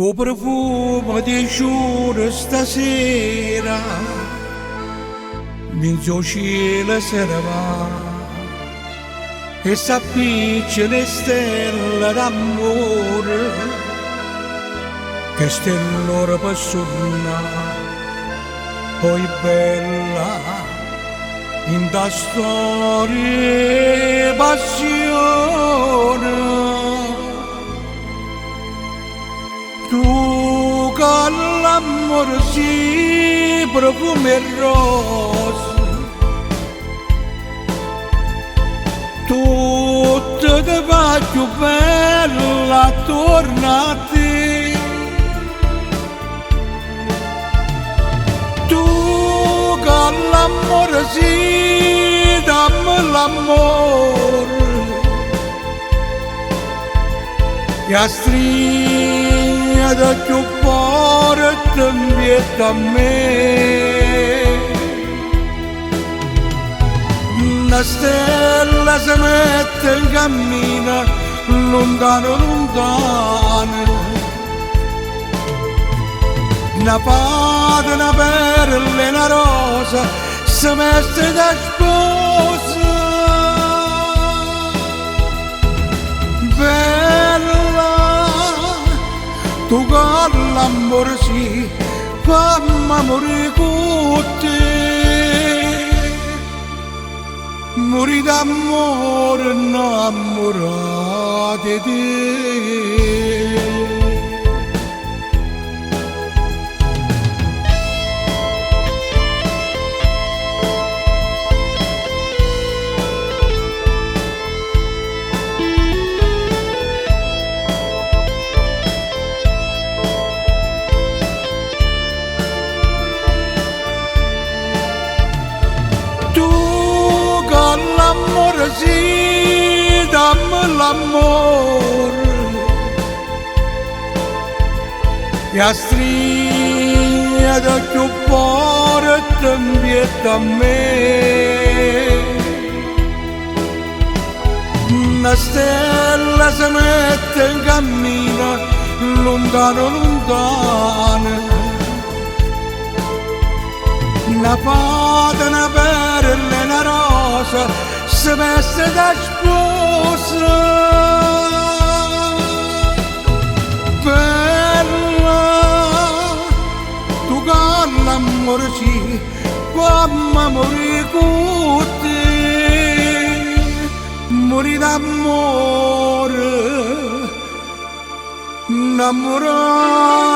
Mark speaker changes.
Speaker 1: O profumo di giuro stasera Minzio cielo se ne va E s'appiccia le stelle d'amore Che stellore per suonare Poi bella In da storia passione Tu con l'amore si profuma il rosa Tutto ti fa più bella attorno a te Tu con l'amore si dammi l'amore E a stringere più forte invietta a me Una stella si mette in cammino lontano lontano Una fata, una perla e una rosa si mette da sposa Tu con l'amore si fammi morire con te Morire d'amore innamorata di te Sì, dammi l'amore E a stringere più forte invietta a me Una stella si mette in cammino lontano lontano Una fata, una perla e una rosa si veste da sposa Bella Tu con l'amore si fammi morire con te Morire d'amore innamorata